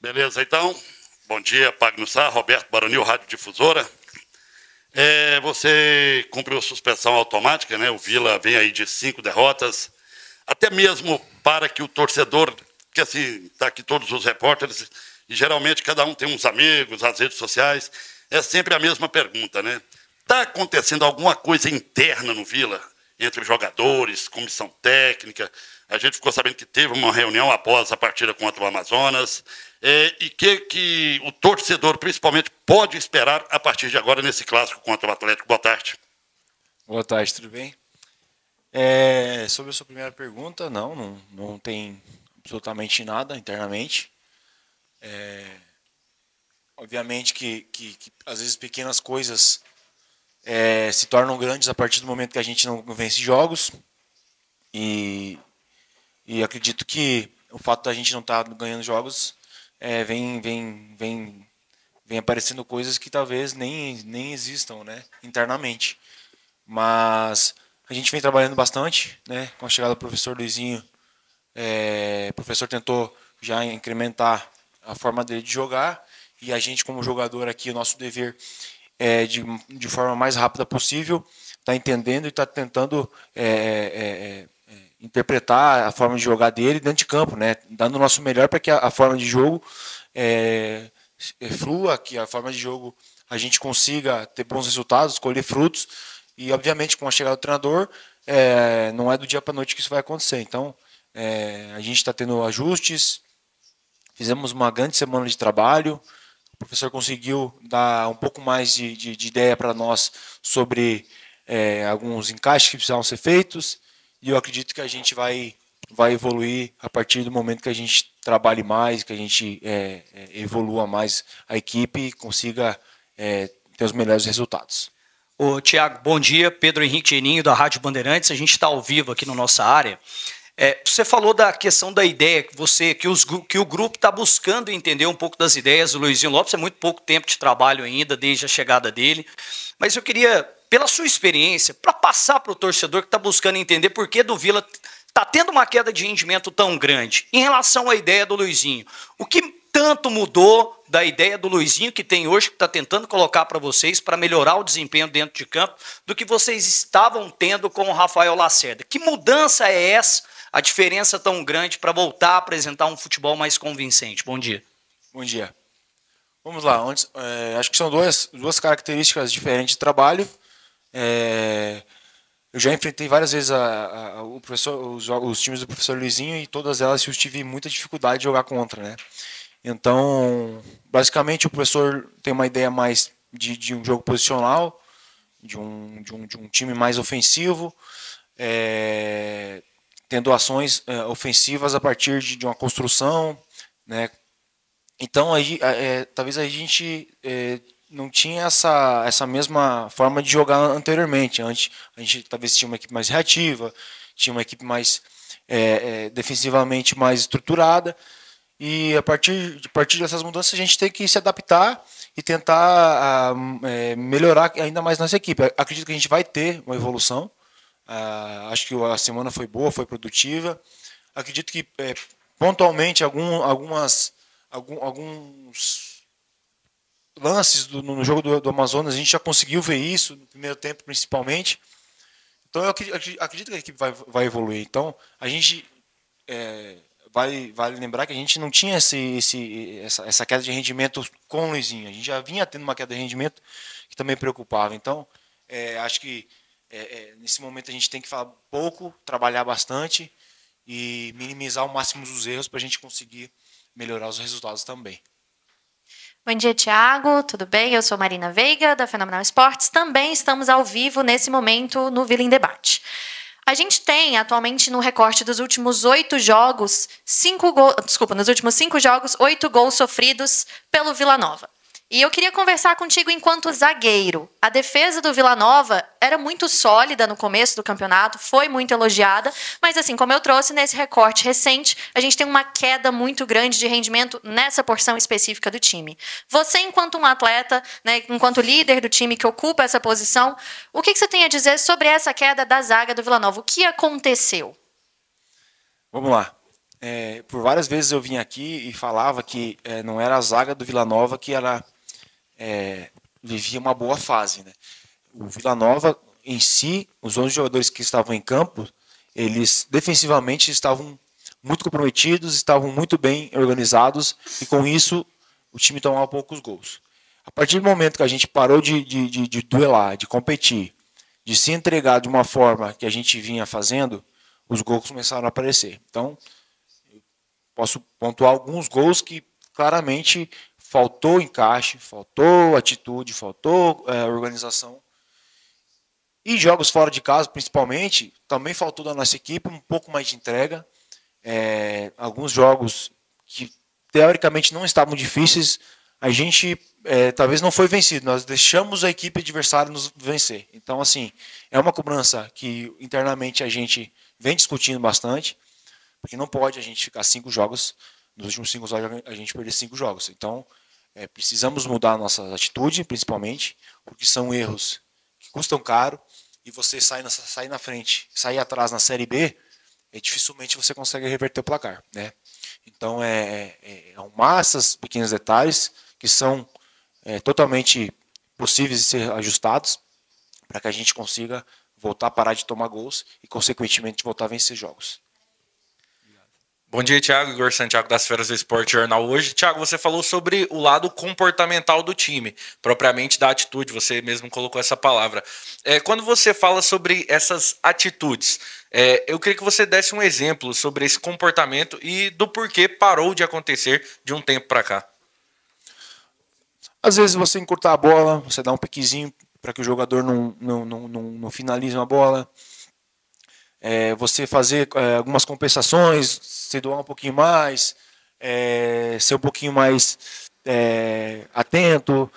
Beleza, então. Bom dia, Pagno Sá, Roberto Baronil, Rádio Difusora. Você cumpriu a suspensão automática, né? O Vila vem aí de 5 derrotas, até mesmo para que o torcedor, que assim, está aqui todos os repórteres, e geralmente cada um tem uns amigos, as redes sociais, é sempre a mesma pergunta, né? Está acontecendo alguma coisa interna no Vila, entre jogadores, comissão técnica? A gente ficou sabendo que teve uma reunião após a partida contra o Amazonas. E que o torcedor, principalmente, pode esperar a partir de agora nesse clássico contra o Atlético? Boa tarde. Boa tarde, tudo bem? Sobre a sua primeira pergunta, não tem absolutamente nada internamente. Obviamente que às vezes pequenas coisas se tornam grandes a partir do momento que a gente não vence jogos. E acredito que o fato da gente não estar ganhando jogos vem aparecendo coisas que talvez nem existam, né, internamente. Mas a gente vem trabalhando bastante, né, com a chegada do professor Luizinho. O professor tentou já incrementar a forma dele de jogar, e a gente, como jogador aqui, o nosso dever é de forma mais rápida possível, está entendendo e está tentando interpretar a forma de jogar dele dentro de campo, né? Dando o nosso melhor para que a forma de jogo flua, que a forma de jogo a gente consiga ter bons resultados, colher frutos, e obviamente com a chegada do treinador não é do dia para a noite que isso vai acontecer. Então a gente está tendo ajustes, fizemos uma grande semana de trabalho, o professor conseguiu dar um pouco mais de ideia para nós sobre alguns encaixes que precisavam ser feitos. E eu acredito que a gente vai evoluir a partir do momento que a gente trabalhe mais, que a gente evolua mais a equipe e consiga ter os melhores resultados. Ô, Tiago, bom dia. Pedro Henrique Geninho, da Rádio Bandeirantes. A gente está ao vivo aqui na nossa área. Você falou da questão da ideia, que o grupo está buscando entender um pouco das ideias do Luizinho Lopes. É muito pouco tempo de trabalho ainda, desde a chegada dele. Mas eu queria, pela sua experiência, para passar para o torcedor que está buscando entender por que do Vila está tendo uma queda de rendimento tão grande, em relação à ideia do Luizinho. O que tanto mudou da ideia do Luizinho que tem hoje, que está tentando colocar para vocês, para melhorar o desempenho dentro de campo, do que vocês estavam tendo com o Rafael Lacerda? Que mudança é essa, a diferença tão grande para voltar a apresentar um futebol mais convincente? Bom dia. Bom dia. Vamos lá. Acho que são duas características diferentes de trabalho. Eu já enfrentei várias vezes os times do professor Luizinho, e todas elas eu tive muita dificuldade de jogar contra, né? Então, basicamente, o professor tem uma ideia mais de um jogo posicional, de um time mais ofensivo, tendo ações ofensivas a partir de uma construção, né? Então, talvez a gente não tinha essa mesma forma de jogar anteriormente. Antes, a gente talvez tinha uma equipe mais reativa, tinha uma equipe mais defensivamente mais estruturada, e a partir dessas mudanças a gente tem que se adaptar e tentar melhorar ainda mais nossa equipe. Acredito que a gente vai ter uma evolução. Acho que a semana foi boa, foi produtiva. Acredito que pontualmente alguns lances no jogo do Amazonas a gente já conseguiu ver isso no primeiro tempo, principalmente. Então eu acredito que a equipe vai evoluir. Então a gente vale lembrar que a gente não tinha essa queda de rendimento com o Luizinho. A gente já vinha tendo uma queda de rendimento que também preocupava. Então acho que nesse momento a gente tem que falar pouco, trabalhar bastante e minimizar ao máximo os erros para a gente conseguir melhorar os resultados também. Bom dia, Tiago. Tudo bem? Eu sou Marina Veiga, da Fenomenal Esportes. Também estamos ao vivo nesse momento no Vila em Debate. A gente tem atualmente no recorte dos últimos 8 jogos, nos últimos 5 jogos, 8 gols sofridos pelo Vila Nova. E eu queria conversar contigo enquanto zagueiro. A defesa do Vila Nova era muito sólida no começo do campeonato, foi muito elogiada, mas assim como eu trouxe nesse recorte recente, a gente tem uma queda muito grande de rendimento nessa porção específica do time. Você, enquanto um atleta, né, enquanto líder do time que ocupa essa posição, o que você tem a dizer sobre essa queda da zaga do Vila Nova? O que aconteceu? Vamos lá. por várias vezes eu vim aqui e falava que não era a zaga do Vila Nova que ela vivia uma boa fase, né? O Vila Nova em si, os 11 jogadores que estavam em campo, eles defensivamente estavam muito comprometidos, estavam muito bem organizados e com isso o time tomava poucos gols. A partir do momento que a gente parou de duelar, de competir, de se entregar de uma forma que a gente vinha fazendo, os gols começaram a aparecer. Então, posso pontuar alguns gols que claramente faltou encaixe, faltou atitude, faltou organização. E jogos fora de casa, principalmente, também faltou da nossa equipe um pouco mais de entrega. Alguns jogos que teoricamente não estavam difíceis, a gente talvez não foi vencido. Nós deixamos a equipe adversária nos vencer. Então, assim, é uma cobrança que internamente a gente vem discutindo bastante, porque não pode a gente ficar 5 jogos, nos últimos 5 jogos a gente perder 5 jogos. Então, precisamos mudar a nossa atitude, principalmente, porque são erros que custam caro, e você sair na frente, sair atrás na Série B, dificilmente você consegue reverter o placar, né? Então, arrumar esses pequenos detalhes que são totalmente possíveis de ser ajustados para que a gente consiga voltar a parar de tomar gols e, consequentemente, voltar a vencer jogos. Bom dia, Thiago. Igor Santiago das Feras do Esporte Jornal hoje. Thiago, você falou sobre o lado comportamental do time, propriamente da atitude, você mesmo colocou essa palavra. Quando você fala sobre essas atitudes, eu queria que você desse um exemplo sobre esse comportamento e do porquê parou de acontecer de um tempo para cá. Às vezes você encurtar a bola, você dá um piquezinho para que o jogador não finalize uma bola. Você fazer algumas compensações, se doar um pouquinho mais, ser um pouquinho mais atento,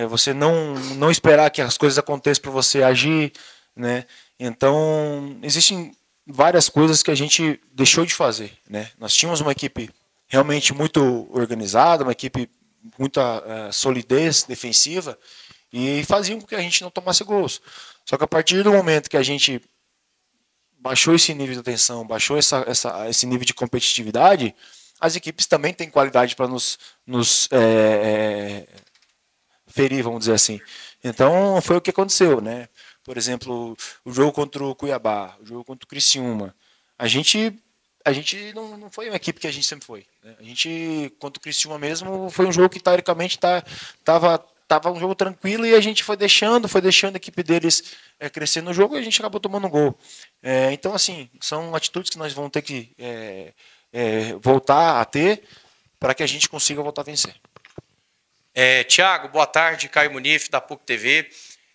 você não esperar que as coisas aconteçam para você agir, né? Então, existem várias coisas que a gente deixou de fazer, né? Nós tínhamos uma equipe realmente muito organizada, uma equipe com muita solidez defensiva e faziam com que a gente não tomasse gols. Só que a partir do momento que a gente baixou esse nível de atenção, baixou esse nível de competitividade, as equipes também têm qualidade para nos ferir, vamos dizer assim. Então, foi o que aconteceu, né? Por exemplo, o jogo contra o Cuiabá, o jogo contra o Criciúma. A gente não foi uma equipe que a gente sempre foi, né? A gente, contra o Criciúma mesmo, foi um jogo que, teoricamente, estava um jogo tranquilo e a gente foi deixando a equipe deles crescer no jogo e a gente acabou tomando um gol. Então, assim, são atitudes que nós vamos ter que voltar a ter para que a gente consiga voltar a vencer. Thiago, boa tarde. Caio Munif, da PUC TV.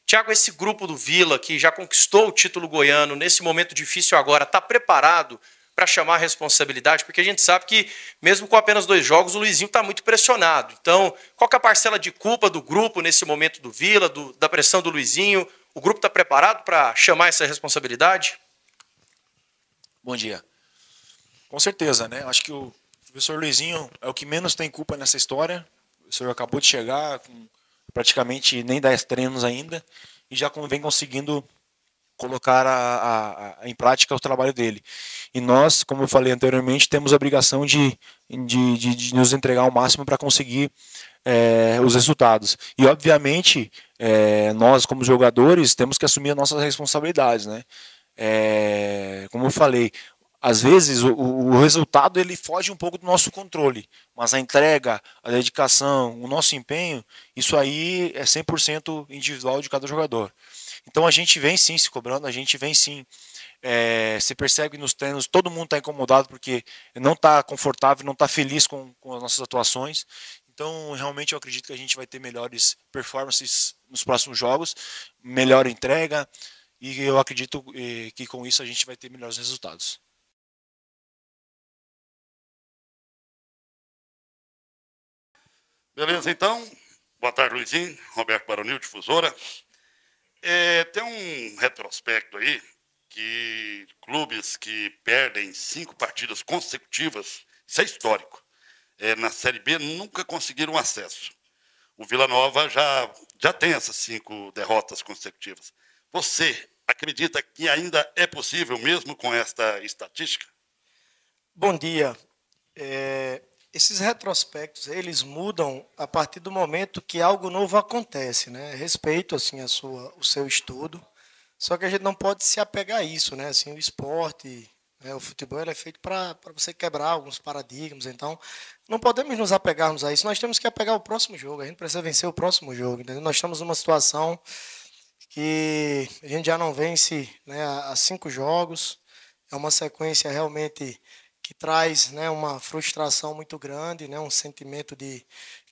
Thiago, esse grupo do Vila, que já conquistou o título goiano, nesse momento difícil agora, está preparado para chamar a responsabilidade? Porque a gente sabe que, mesmo com apenas 2 jogos, o Luizinho está muito pressionado. Então, qual que é a parcela de culpa do grupo nesse momento do Vila, da pressão do Luizinho? O grupo está preparado para chamar essa responsabilidade? Bom dia. Com certeza, né? Acho que o professor Luizinho é o que menos tem culpa nessa história. O senhor acabou de chegar, com praticamente nem 10 treinos ainda, e já vem conseguindo colocar em prática o trabalho dele. E nós, como eu falei anteriormente, temos a obrigação de nos entregar ao máximo para conseguir os resultados. E, obviamente, nós, como jogadores, temos que assumir as nossas responsabilidades, né? Como eu falei, às vezes o resultado ele foge um pouco do nosso controle, mas a entrega, a dedicação, o nosso empenho, isso aí é 100% individual de cada jogador. Então a gente vem sim se cobrando, a gente vem sim, se percebe nos treinos, todo mundo está incomodado porque não está confortável, não está feliz com as nossas atuações. Então realmente eu acredito que a gente vai ter melhores performances nos próximos jogos, melhor entrega, e eu acredito que com isso a gente vai ter melhores resultados. Beleza, então. Boa tarde, Luizinho. Roberto Baronil, difusora. Tem um retrospecto aí que clubes que perdem 5 partidas consecutivas, isso é histórico, na Série B nunca conseguiram acesso. O Vila Nova já tem essas 5 derrotas consecutivas. Você acredita que ainda é possível, mesmo com esta estatística? Bom dia. Esses retrospectos, eles mudam a partir do momento que algo novo acontece, né? Respeito, assim, o seu estudo, só que a gente não pode se apegar a isso, né? Assim, o esporte, né? O futebol ele é feito para você quebrar alguns paradigmas, então não podemos nos apegarmos a isso, nós temos que apegar ao próximo jogo, a gente precisa vencer o próximo jogo, entendeu? Nós estamos numa situação que a gente já não vence, né, há 5 jogos, é uma sequência realmente que traz, né, uma frustração muito grande, né, um sentimento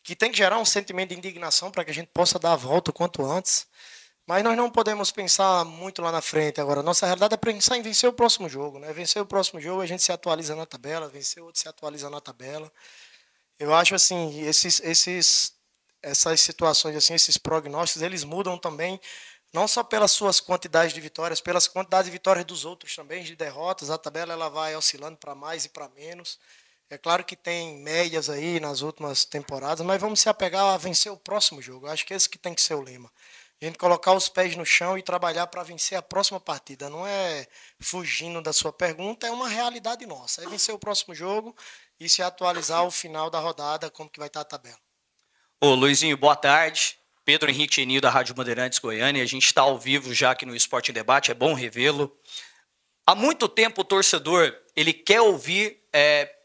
que tem que gerar um sentimento de indignação para que a gente possa dar a volta o quanto antes. Mas nós não podemos pensar muito lá na frente agora. Nossa realidade é pensar em vencer o próximo jogo, né? Vencer o próximo jogo, a gente se atualiza na tabela, vencer o outro se atualiza na tabela. Eu acho assim, essas situações assim, esses prognósticos, eles mudam também não só pelas suas quantidades de vitórias, pelas quantidades de vitórias dos outros também, de derrotas. A tabela ela vai oscilando para mais e para menos. É claro que tem médias aí nas últimas temporadas, mas vamos se apegar a vencer o próximo jogo. Eu acho que esse que tem que ser o lema. A gente colocar os pés no chão e trabalhar para vencer a próxima partida. Não é fugindo da sua pergunta, é uma realidade nossa. É vencer o próximo jogo e se atualizar ao final da rodada, como que vai estar a tabela. Ô, Luizinho, boa tarde. Pedro Henrique Geninho, da Rádio Bandeirantes Goiânia. A gente está ao vivo já aqui no Esporte em Debate, é bom revê-lo. Há muito tempo o torcedor ele quer ouvir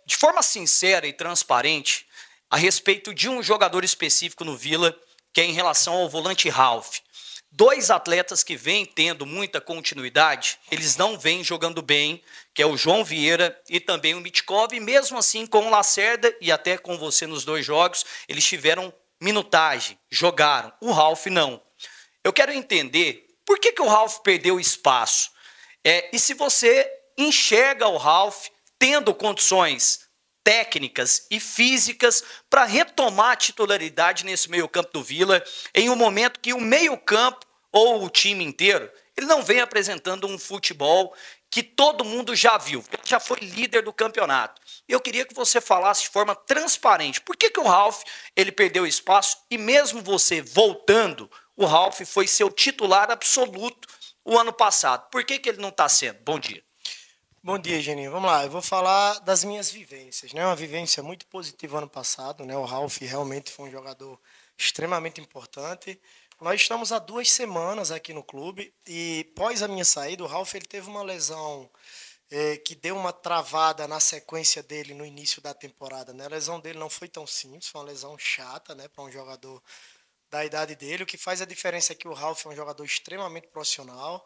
de forma sincera e transparente a respeito de um jogador específico no Vila, que é em relação ao volante Ralf. 2 atletas que vêm tendo muita continuidade, eles não vêm jogando bem, que é o João Vieira e também o Mitkov, e mesmo assim com o Lacerda e até com você nos 2 jogos, eles tiveram minutagem, jogaram. O Ralf não. Eu quero entender por que o Ralf perdeu espaço. E se você enxerga o Ralf tendo condições técnicas e físicas para retomar a titularidade nesse meio-campo do Vila, em um momento que o meio-campo ou o time inteiro, ele não vem apresentando um futebol que todo mundo já viu, ele já foi líder do campeonato. Eu queria que você falasse de forma transparente, por que o Ralf ele perdeu espaço e mesmo você voltando, o Ralf foi seu titular absoluto o ano passado. Por que ele não está sendo? Bom dia. Bom dia, Geninho. Vamos lá, eu vou falar das minhas vivências, né? Uma vivência muito positiva ano passado, né? O Ralf realmente foi um jogador extremamente importante. Nós estamos há 2 semanas aqui no clube e pós a minha saída, o Ralf ele teve uma lesão que deu uma travada na sequência dele no início da temporada, né? A lesão dele não foi tão simples, foi uma lesão chata, né, para um jogador da idade dele. O que faz a diferença é que o Ralf é um jogador extremamente profissional.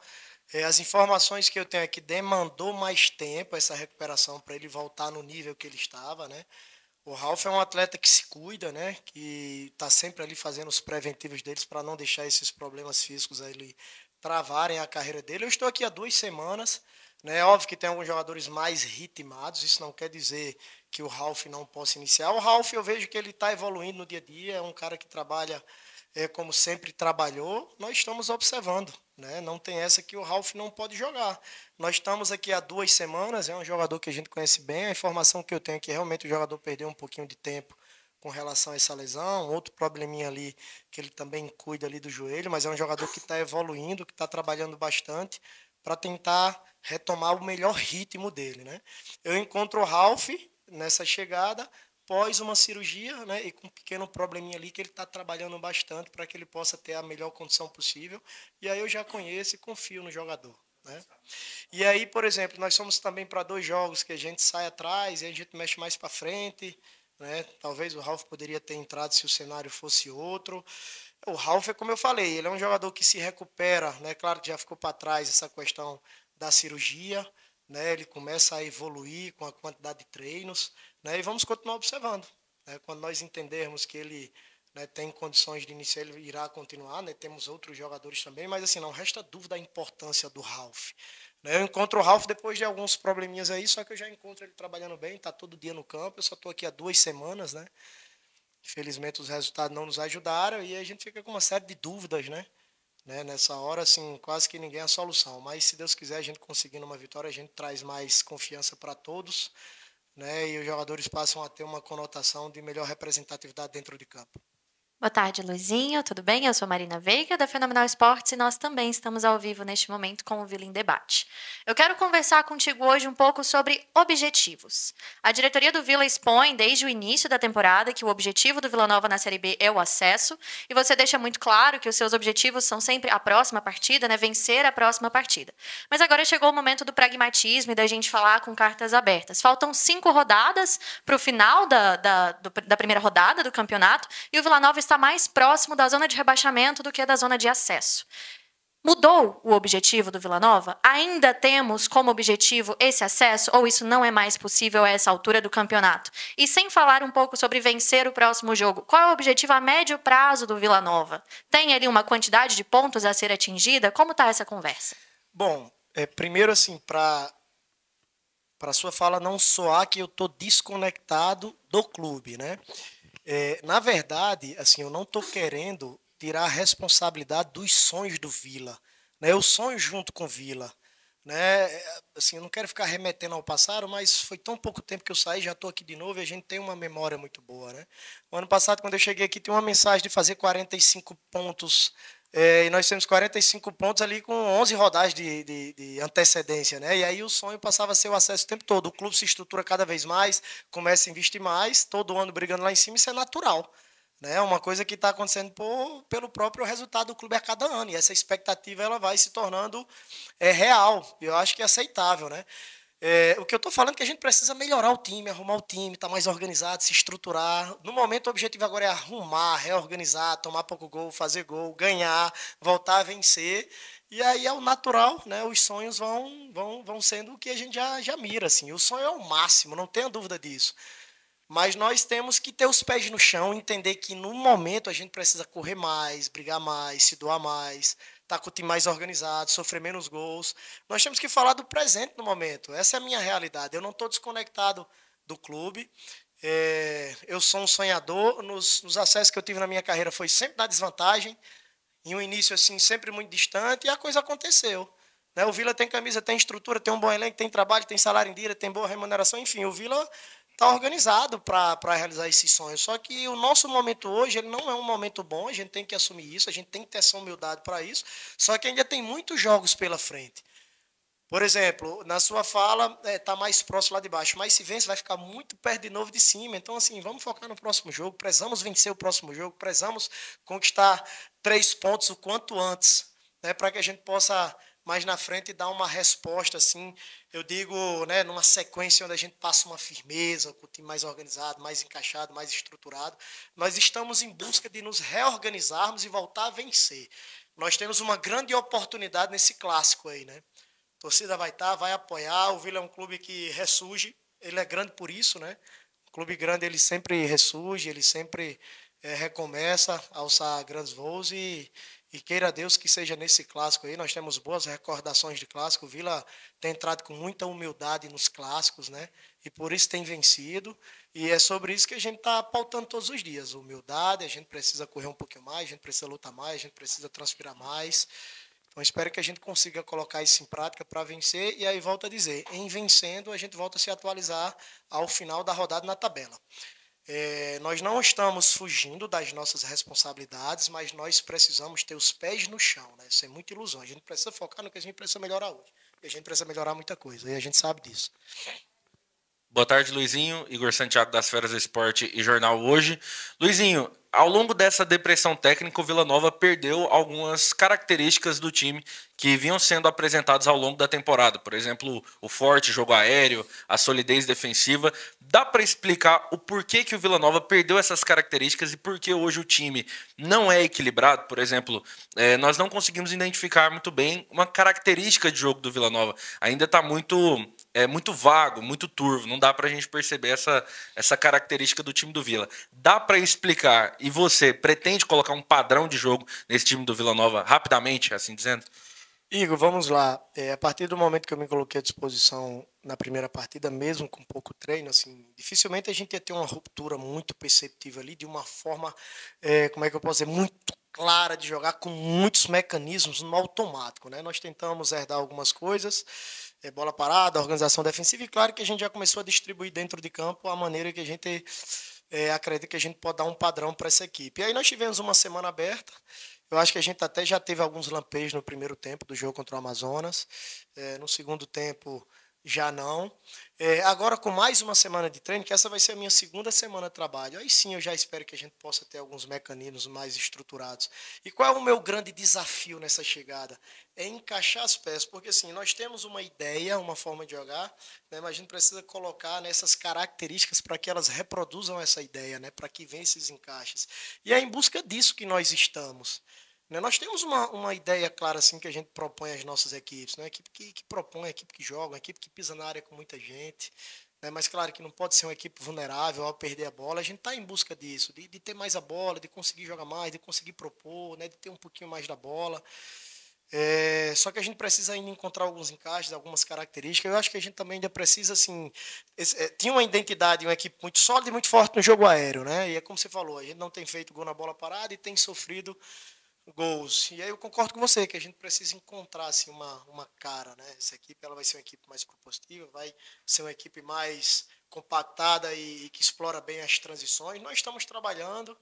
As informações que eu tenho é que demandou mais tempo essa recuperação para ele voltar no nível que ele estava, né? O Ralf é um atleta que se cuida, né? Que está sempre ali fazendo os preventivos deles para não deixar esses problemas físicos ali travarem a carreira dele. Eu estou aqui há 2 semanas, né? É óbvio que tem alguns jogadores mais ritmados, isso não quer dizer que o Ralf não possa iniciar. O Ralf eu vejo que ele está evoluindo no dia a dia, é um cara que trabalha como sempre trabalhou. Nós estamos observando, né? Não tem essa que o Ralf não pode jogar. Nós estamos aqui há 2 semanas, é um jogador que a gente conhece bem, a informação que eu tenho é que realmente o jogador perdeu um pouquinho de tempo com relação a essa lesão, outro probleminha ali que ele também cuida ali do joelho, mas é um jogador que está evoluindo, que está trabalhando bastante para tentar retomar o melhor ritmo dele, né? Eu encontro o Ralf nessa chegada pós uma cirurgia, né, e com um pequeno probleminha ali que ele está trabalhando bastante para que ele possa ter a melhor condição possível. E aí eu já conheço e confio no jogador, né? E aí, por exemplo, nós somos também para 2 jogos que a gente sai atrás e a gente mexe mais para frente, né? Talvez o Ralf poderia ter entrado se o cenário fosse outro. O Ralf é como eu falei, ele é um jogador que se recupera, né? Claro que já ficou para trás essa questão da cirurgia, né? Ele começa a evoluir com a quantidade de treinos, né? E vamos continuar observando, né? Quando nós entendermos que ele, né, tem condições de iniciar, ele irá continuar, né? Temos outros jogadores também, mas assim, não resta dúvida da importância do Ralf, né? Eu encontro o Ralf depois de alguns probleminhas aí, só que eu já encontro ele trabalhando bem, está todo dia no campo. Eu só estou aqui há 2 semanas, né? Infelizmente os resultados não nos ajudaram e a gente fica com uma série de dúvidas, né? Nessa hora, assim, quase que ninguém é a solução. Mas se Deus quiser, a gente conseguindo uma vitória, a gente traz mais confiança para todos, né? E os jogadores passam a ter uma conotação de melhor representatividade dentro de campo. Boa tarde, Luizinho. Tudo bem? Eu sou Marina Veiga, da Fenomenal Esportes, e nós também estamos ao vivo neste momento com o Vila em Debate. Eu quero conversar contigo hoje um pouco sobre objetivos. A diretoria do Vila expõe desde o início da temporada que o objetivo do Vila Nova na Série B é o acesso, e você deixa muito claro que os seus objetivos são sempre a próxima partida, né? Vencer a próxima partida. Mas agora chegou o momento do pragmatismo e da gente falar com cartas abertas. Faltam 5 rodadas para o final da primeira rodada do campeonato, e o Vila Nova está mais próximo da zona de rebaixamento do que da zona de acesso. Mudou o objetivo do Vila Nova? Ainda temos como objetivo esse acesso ou isso não é mais possível a essa altura do campeonato? E sem falar um pouco sobre vencer o próximo jogo, qual é o objetivo a médio prazo do Vila Nova? Tem ali uma quantidade de pontos a ser atingida? Como está essa conversa? Bom, primeiro assim, para a sua fala não soar que eu estou desconectado do clube, né? Na verdade, assim, eu não estou querendo tirar a responsabilidade dos sonhos do Vila, né? Eu sonho junto com o Vila, né? Assim, eu não quero ficar remetendo ao passado, mas foi tão pouco tempo que eu saí, já estou aqui de novo e a gente tem uma memória muito boa, né? O ano passado, quando eu cheguei aqui, tinha uma mensagem de fazer 45 pontos, e nós temos 45 pontos ali com 11 rodadas de antecedência, né? E aí o sonho passava a ser o acesso o tempo todo. O clube se estrutura cada vez mais, começa a investir mais, todo ano brigando lá em cima, isso é natural. É uma coisa que está acontecendo pelo próprio resultado do clube a cada ano. E essa expectativa ela vai se tornando real. Eu acho que é aceitável, né? O que eu estou falando é que a gente precisa melhorar o time, arrumar o time, estar mais organizado, se estruturar. No momento, o objetivo agora é arrumar, reorganizar, tomar pouco gol, fazer gol, ganhar, voltar a vencer. E aí é o natural, né? Os sonhos vão sendo o que a gente já mira. Assim. O sonho é o máximo, não tenha dúvida disso. Mas nós temos que ter os pés no chão, entender que no momento a gente precisa correr mais, brigar mais, se doar mais, estar com o time mais organizado, sofrer menos gols. Nós temos que falar do presente no momento. Essa é a minha realidade. Eu não estou desconectado do clube. Eu sou um sonhador. Nos acessos que eu tive na minha carreira foi sempre na desvantagem. Em um início assim sempre muito distante e a coisa aconteceu. O Vila tem camisa, tem estrutura, tem um bom elenco, tem trabalho, tem salário em dia, tem boa remuneração. Enfim, o Vila está organizado para realizar esses sonhos. Só que o nosso momento hoje ele não é um momento bom, a gente tem que assumir isso, a gente tem que ter essa humildade para isso, só que ainda tem muitos jogos pela frente. Por exemplo, na sua fala, está mais próximo lá de baixo, mas se vence vai ficar muito perto de novo de cima. Então, assim, vamos focar no próximo jogo, precisamos vencer o próximo jogo, precisamos conquistar 3 pontos o quanto antes, né, para que a gente possa mais na frente dar uma resposta, assim, eu digo, né, numa sequência onde a gente passa uma firmeza, com o time mais organizado, mais encaixado, mais estruturado. Nós estamos em busca de nos reorganizarmos e voltar a vencer. Nós temos uma grande oportunidade nesse clássico aí, né? A torcida vai estar, vai apoiar, o Vila é um clube que ressurge, ele é grande por isso, né? O clube grande, ele sempre ressurge, ele sempre recomeça a alçar grandes voos e queira Deus que seja nesse clássico aí. Nós temos boas recordações de clássico. O Vila tem entrado com muita humildade nos clássicos, né? E por isso tem vencido. E é sobre isso que a gente está pautando todos os dias. Humildade, a gente precisa correr um pouquinho mais, a gente precisa lutar mais, a gente precisa transpirar mais. Então espero que a gente consiga colocar isso em prática para vencer. E aí volto a dizer, em vencendo a gente volta a se atualizar ao final da rodada na tabela. Nós não estamos fugindo das nossas responsabilidades, mas nós precisamos ter os pés no chão, né? Isso é muita ilusão. A gente precisa focar no que a gente precisa melhorar hoje. E a gente precisa melhorar muita coisa, e a gente sabe disso. Boa tarde, Luizinho. Igor Santiago das Feras do Esporte e Jornal Hoje. Luizinho, ao longo dessa depressão técnica, o Vila Nova perdeu algumas características do time que vinham sendo apresentadas ao longo da temporada. Por exemplo, o forte jogo aéreo, a solidez defensiva. Dá para explicar o porquê que o Vila Nova perdeu essas características e por que hoje o time não é equilibrado? Por exemplo, nós não conseguimos identificar muito bem uma característica de jogo do Vila Nova. Ainda está muito vago, muito turvo. Não dá para a gente perceber essa característica do time do Vila. Dá para explicar, e você pretende colocar um padrão de jogo nesse time do Vila Nova rapidamente, assim dizendo? Igor, vamos lá. A partir do momento que eu me coloquei à disposição na primeira partida, mesmo com pouco treino, assim, dificilmente a gente ia ter uma ruptura muito perceptível ali, de uma forma, como é que eu posso dizer, muito clara de jogar, com muitos mecanismos no automático, né? Nós tentamos herdar algumas coisas, bola parada, organização defensiva, e claro que a gente já começou a distribuir dentro de campo a maneira que a gente acredito que a gente pode dar um padrão para essa equipe. E aí nós tivemos uma semana aberta. Eu acho que a gente até já teve alguns lampejos no primeiro tempo do jogo contra o Amazonas. No segundo tempo, já não. Agora, com mais uma semana de treino, que essa vai ser a minha segunda semana de trabalho, aí sim eu já espero que a gente possa ter alguns mecanismos mais estruturados. E qual é o meu grande desafio nessa chegada? É encaixar as peças, porque assim, nós temos uma ideia, uma forma de jogar, né, mas a gente precisa colocar nessas características para que elas reproduzam essa ideia, né, para que venham esses encaixes. E é em busca disso que nós estamos. Nós temos uma ideia clara assim que a gente propõe às nossas equipes, né? Uma equipe que propõe, uma equipe que joga, uma equipe que pisa na área com muita gente, né? Mas claro que não pode ser uma equipe vulnerável ao perder a bola. A gente está em busca disso, de ter mais a bola, de conseguir jogar mais, de conseguir propor, né? De ter um pouquinho mais da bola. Só que a gente precisa ainda encontrar alguns encaixes, algumas características. Eu acho que a gente também ainda precisa, assim... tinha uma identidade, uma equipe muito sólida e muito forte no jogo aéreo, né? E é como você falou, a gente não tem feito gol na bola parada e tem sofrido gols. E aí eu concordo com você que a gente precisa encontrar assim, uma cara, né? Essa equipe ela vai ser uma equipe mais propositiva, vai ser uma equipe mais compactada e que explora bem as transições. Nós estamos trabalhando.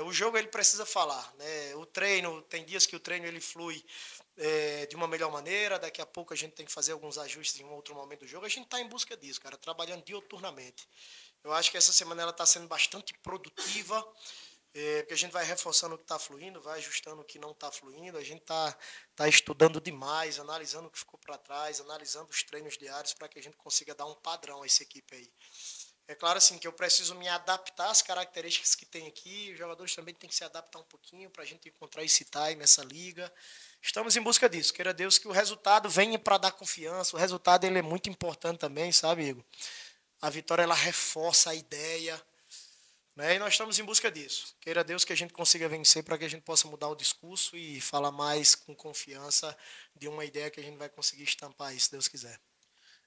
O jogo ele precisa falar, né? O treino, tem dias que o treino ele flui de uma melhor maneira, daqui a pouco a gente tem que fazer alguns ajustes em um outro momento do jogo. A gente está em busca disso, cara, trabalhando dioturnamente. Eu acho que essa semana ela está sendo bastante produtiva, porque a gente vai reforçando o que está fluindo, vai ajustando o que não está fluindo, a gente tá estudando demais, analisando o que ficou para trás, analisando os treinos diários para que a gente consiga dar um padrão a essa equipe aí. É claro assim, que eu preciso me adaptar às características que tem aqui, os jogadores também têm que se adaptar um pouquinho para a gente encontrar esse time, essa liga. Estamos em busca disso, queira Deus que o resultado venha para dar confiança, o resultado ele é muito importante também, sabe, Igor? A vitória ela reforça a ideia, né? E nós estamos em busca disso. Queira Deus que a gente consiga vencer para que a gente possa mudar o discurso e falar mais com confiança de uma ideia que a gente vai conseguir estampar aí, se Deus quiser.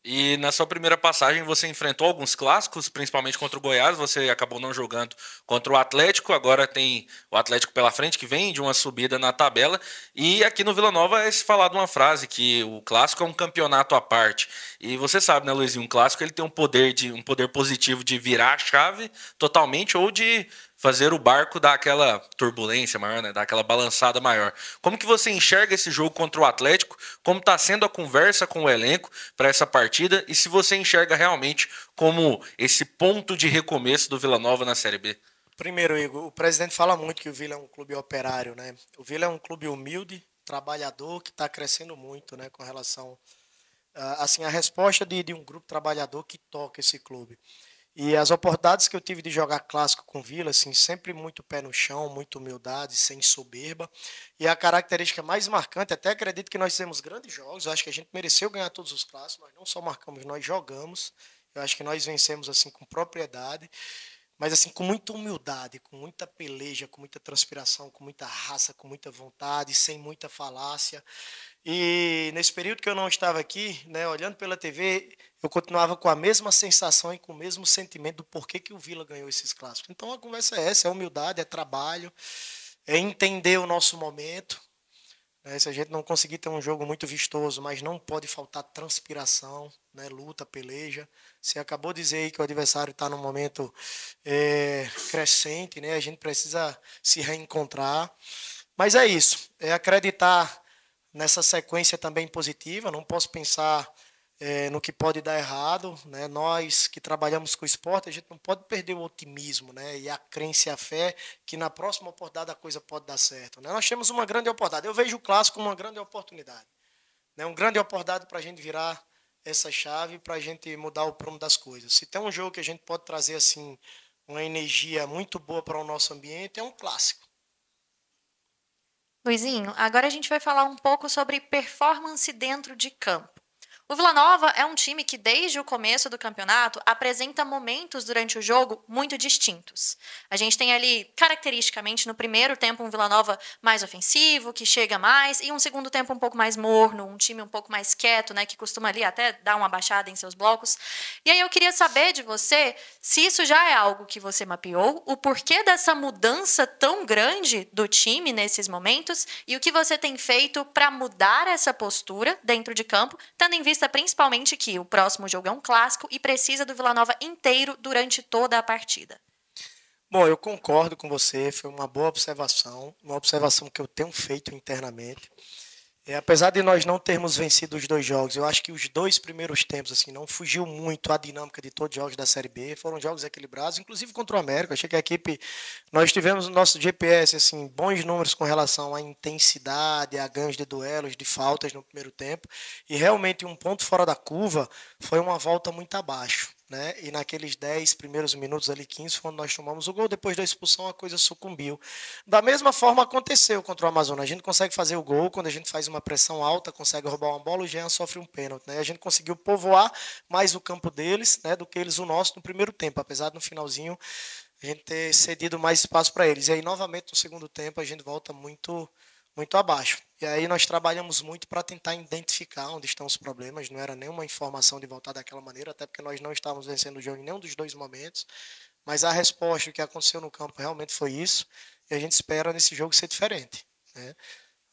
E na sua primeira passagem você enfrentou alguns clássicos, principalmente contra o Goiás, você acabou não jogando contra o Atlético, agora tem o Atlético pela frente que vem de uma subida na tabela, e aqui no Vila Nova é se falar de uma frase que o clássico é um campeonato à parte, e você sabe, né, Luizinho, um clássico ele tem um poder positivo de virar a chave totalmente ou de fazer o barco dar aquela turbulência maior, né? Dar aquela balançada maior. Como que você enxerga esse jogo contra o Atlético? Como está sendo a conversa com o elenco para essa partida? E se você enxerga realmente como esse ponto de recomeço do Vila Nova na Série B? Primeiro, Igor, o presidente fala muito que o Vila é um clube operário, né? O Vila é um clube humilde, trabalhador, que está crescendo muito, né? Com relação assim, a resposta de um grupo trabalhador que toca esse clube. E as oportunidades que eu tive de jogar clássico com o Vila, assim, sempre muito pé no chão, muita humildade, sem soberba. E a característica mais marcante, até acredito que nós fizemos grandes jogos, eu acho que a gente mereceu ganhar todos os clássicos, nós não só marcamos, nós jogamos. Eu acho que nós vencemos assim com propriedade, mas assim com muita humildade, com muita peleja, com muita transpiração, com muita raça, com muita vontade, sem muita falácia. E nesse período que eu não estava aqui, né, olhando pela TV, eu continuava com a mesma sensação e com o mesmo sentimento do porquê que o Vila ganhou esses clássicos. Então a conversa é essa, é humildade, é trabalho, é entender o nosso momento. Né? Se a gente não conseguir ter um jogo muito vistoso, mas não pode faltar transpiração, né, luta, peleja. Você acabou de dizer aí que o adversário está num momento crescente, né? A gente precisa se reencontrar. Mas é isso, é acreditar nessa sequência também positiva, não posso pensar no que pode dar errado, né? Nós que trabalhamos com o esporte, a gente não pode perder o otimismo, né? E a crença e a fé que na próxima oportunidade a coisa pode dar certo, né? Nós temos uma grande oportunidade, eu vejo o clássico como uma grande oportunidade, né? Uma grande oportunidade para a gente virar essa chave, para a gente mudar o prumo das coisas. Se tem um jogo que a gente pode trazer assim uma energia muito boa para o nosso ambiente, é um clássico. Luizinho, agora a gente vai falar um pouco sobre performance dentro de campo. O Vila Nova é um time que, desde o começo do campeonato, apresenta momentos durante o jogo muito distintos. A gente tem ali, caracteristicamente, no primeiro tempo, um Vila Nova mais ofensivo, que chega mais, e um segundo tempo um pouco mais morno, um time um pouco mais quieto, né, que costuma ali até dar uma baixada em seus blocos. E aí eu queria saber de você se isso já é algo que você mapeou, o porquê dessa mudança tão grande do time nesses momentos, e o que você tem feito para mudar essa postura dentro de campo, tendo em vista vista principalmente que o próximo jogo é um clássico e precisa do Vila Nova inteiro durante toda a partida? Bom, eu concordo com você, foi uma boa observação, uma observação que eu tenho feito internamente. Apesar de nós não termos vencido os 2 jogos, eu acho que os 2 primeiros tempos assim não fugiu muito a dinâmica de todos os jogos da Série B, foram jogos equilibrados, inclusive contra o América. Achei que a equipe, nós tivemos no nosso GPS assim bons números com relação à intensidade, a ganhos de duelos, de faltas no primeiro tempo, e realmente um ponto fora da curva foi uma volta muito abaixo. Né? E naqueles 10 primeiros minutos ali, 15, quando nós tomamos o gol, depois da expulsão a coisa sucumbiu. Da mesma forma aconteceu contra o Amazonas. A gente consegue fazer o gol quando a gente faz uma pressão alta, consegue roubar uma bola, o Jean sofre um pênalti. Né? A gente conseguiu povoar mais o campo deles, né, do que eles o nosso no primeiro tempo, apesar de no finalzinho a gente ter cedido mais espaço para eles. E aí, novamente, no segundo tempo, a gente volta muito abaixo. E aí nós trabalhamos muito para tentar identificar onde estão os problemas. Não era nenhuma informação de voltar daquela maneira, até porque nós não estávamos vencendo o jogo em nenhum dos 2 momentos. Mas a resposta, o que aconteceu no campo realmente foi isso. E a gente espera nesse jogo ser diferente. Né?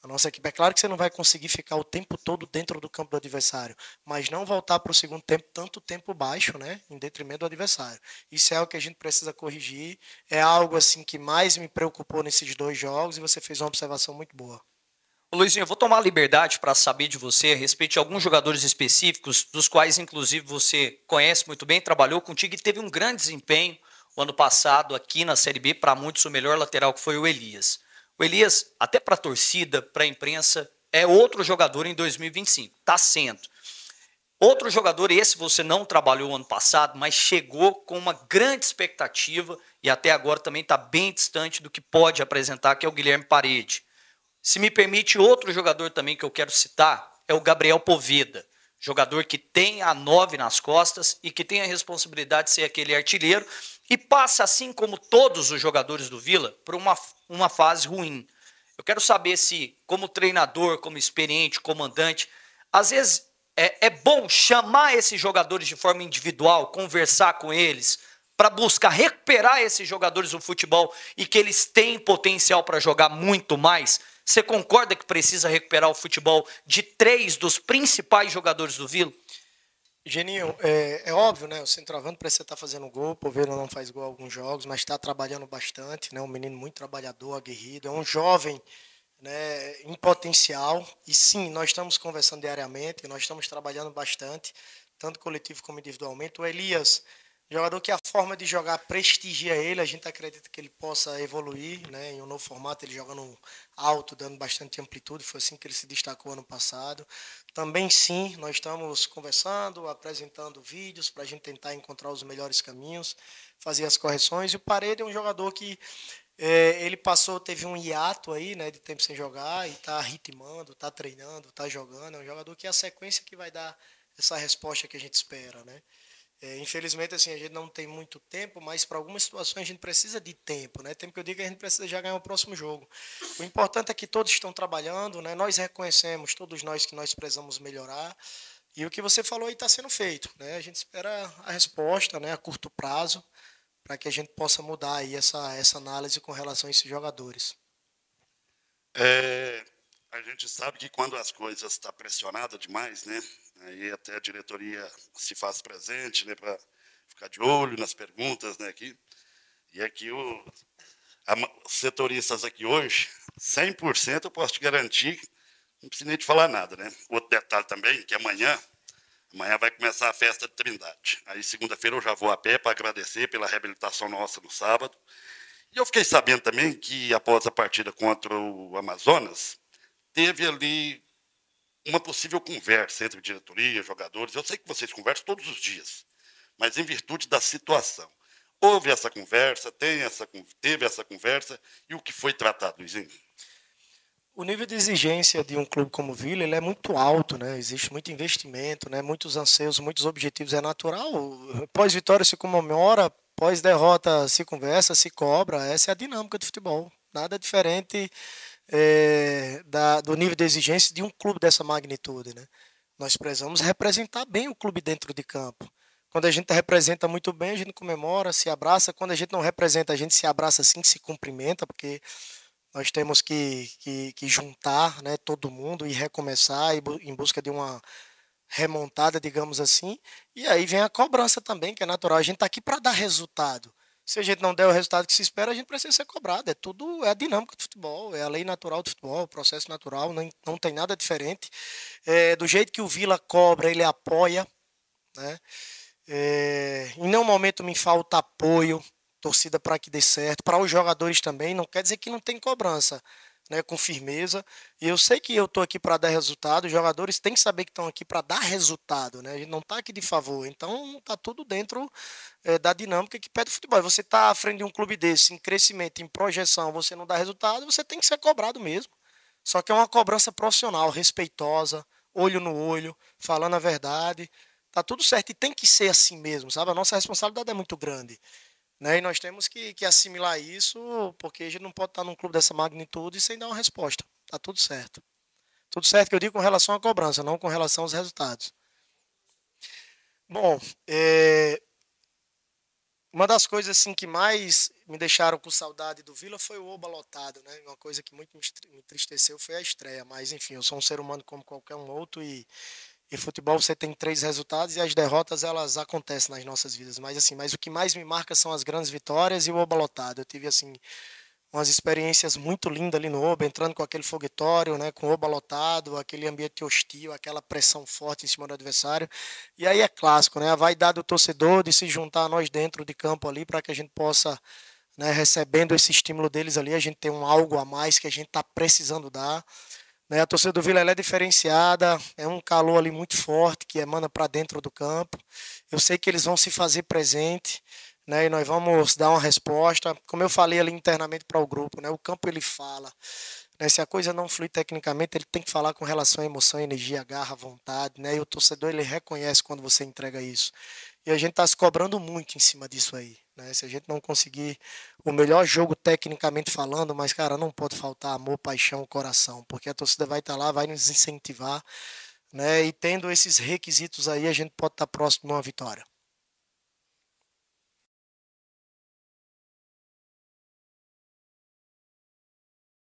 A nossa equipe, é claro que você não vai conseguir ficar o tempo todo dentro do campo do adversário, mas não voltar para o segundo tempo tanto tempo baixo, né, em detrimento do adversário. Isso é algo que a gente precisa corrigir, é algo assim que mais me preocupou nesses 2 jogos e você fez uma observação muito boa. Ô, Luizinho, eu vou tomar a liberdade para saber de você a respeito de alguns jogadores específicos, dos quais inclusive você conhece muito bem, trabalhou contigo e teve um grande desempenho o ano passado aqui na Série B, para muitos o melhor lateral que foi o Elias. O Elias, até para a torcida, para a imprensa, é outro jogador em 2025. Está sendo. Outro jogador, esse você não trabalhou ano passado, mas chegou com uma grande expectativa e até agora também está bem distante do que pode apresentar, que é o Guilherme Parede. Se me permite, outro jogador também que eu quero citar é o Gabriel Poveda. Jogador que tem a 9 nas costas e que tem a responsabilidade de ser aquele artilheiro e passa, assim como todos os jogadores do Vila, por uma fase ruim. Eu quero saber se, como treinador, como experiente, comandante, às vezes é bom chamar esses jogadores de forma individual, conversar com eles, para buscar recuperar esses jogadores do futebol e que eles têm potencial para jogar muito mais. Você concorda que precisa recuperar o futebol de 3 dos principais jogadores do Vila? Geninho, é óbvio, né? O centroavante precisa estar fazendo gol, o Poveda não faz gol em alguns jogos, mas está trabalhando bastante, né? Um menino muito trabalhador, aguerrido, é um jovem, né, em potencial. E sim, nós estamos conversando diariamente, nós estamos trabalhando bastante, tanto coletivo como individualmente. O Elias, jogador que a forma de jogar prestigia ele, a gente acredita que ele possa evoluir, né, em um novo formato, ele jogando alto, dando bastante amplitude, foi assim que ele se destacou ano passado. Também sim, nós estamos conversando, apresentando vídeos para a gente tentar encontrar os melhores caminhos, fazer as correções. E o Parede é um jogador que ele teve um hiato aí, né, de tempo sem jogar e está ritmando, está treinando, está jogando. É um jogador que é a sequência que vai dar essa resposta que a gente espera, né? Infelizmente, assim, a gente não tem muito tempo, mas para algumas situações a gente precisa de tempo, né? Tempo que eu digo que a gente precisa já ganhar o próximo jogo. O importante é que todos estão trabalhando, né? Nós reconhecemos, todos nós, que nós precisamos melhorar. E o que você falou aí está sendo feito, né? A gente espera a resposta, né, a curto prazo, para que a gente possa mudar aí essa análise com relação a esses jogadores. A gente sabe que quando as coisas estão pressionadas demais, né? Aí até a diretoria se faz presente, né, para ficar de olho nas perguntas, né, aqui. E aqui os setoristas aqui hoje, 100% eu posso te garantir, não precisa nem te falar nada, né? Outro detalhe também, que amanhã vai começar a festa de Trindade. Aí segunda-feira eu já vou a pé para agradecer pela reabilitação nossa no sábado. E eu fiquei sabendo também que após a partida contra o Amazonas, teve ali uma possível conversa entre diretoria, jogadores. Eu sei que vocês conversam todos os dias, mas em virtude da situação. Houve essa conversa, teve essa conversa, e o que foi tratado, Luizinho? O nível de exigência de um clube como o Vila, ele é muito alto, né? Existe muito investimento, né? Muitos anseios, muitos objetivos, é natural. Pós-vitória se comemora, pós-derrota se conversa, se cobra. Essa é a dinâmica do futebol. Nada diferente do nível de exigência de um clube dessa magnitude, né? Nós precisamos representar bem o clube dentro de campo. Quando a gente representa muito bem, a gente comemora, se abraça. Quando a gente não representa, a gente se abraça assim, se cumprimenta, porque nós temos que juntar, né, todo mundo e recomeçar em busca de uma remontada, digamos assim, e aí vem a cobrança também, que é natural. A gente está aqui para dar resultado. Se a gente não der o resultado que se espera, a gente precisa ser cobrado. É a dinâmica do futebol, é a lei natural do futebol, o processo natural, não tem nada diferente. Do jeito que o Vila cobra, ele apoia, né? Em nenhum momento me falta apoio, torcida para que dê certo. Para os jogadores também, não quer dizer que não tem cobrança, né, com firmeza. E eu sei que eu estou aqui para dar resultado, os jogadores têm que saber que estão aqui para dar resultado, né? A gente não está aqui de favor. Então está tudo dentro da dinâmica que pede o futebol. Você está à frente de um clube desse, em crescimento, em projeção, você não dá resultado, você tem que ser cobrado mesmo. Só que é uma cobrança profissional, respeitosa, olho no olho, falando a verdade. Tá tudo certo e tem que ser assim mesmo, sabe? A nossa responsabilidade é muito grande, né? E nós temos que assimilar isso, porque a gente não pode estar num clube dessa magnitude sem dar uma resposta. Tá tudo certo. Tudo certo que eu digo com relação à cobrança, não com relação aos resultados. Bom, uma das coisas assim que mais me deixaram com saudade do Vila foi o Oba lotado, né? Uma coisa que muito me entristeceu foi a estreia, mas enfim, eu sou um ser humano como qualquer um outro e futebol você tem 3 resultados e as derrotas elas acontecem nas nossas vidas, mas o que mais me marca são as grandes vitórias e o Oba lotado. Eu tive assim umas experiências muito lindas ali no Oba, entrando com aquele foguetório, né, com o Oba lotado, aquele ambiente hostil, aquela pressão forte em cima do adversário. E aí é clássico, né, a vaidade do torcedor de se juntar a nós dentro de campo ali para que a gente possa, né, recebendo esse estímulo deles ali, a gente tem um algo a mais que a gente está precisando dar. A torcida do Vila ela é diferenciada, é um calor ali muito forte que emana para dentro do campo. Eu sei que eles vão se fazer presente, né, e nós vamos dar uma resposta. Como eu falei ali internamente para o grupo, né, o campo ele fala. Né, se a coisa não flui tecnicamente, ele tem que falar com relação à emoção, energia, garra, vontade. Né, e o torcedor ele reconhece quando você entrega isso. E a gente está se cobrando muito em cima disso aí. Né? Se a gente não conseguir o melhor jogo tecnicamente falando, mas, cara, não pode faltar amor, paixão, coração, porque a torcida vai estar lá, vai nos incentivar, né? E tendo esses requisitos aí, a gente pode estar próximo de uma vitória.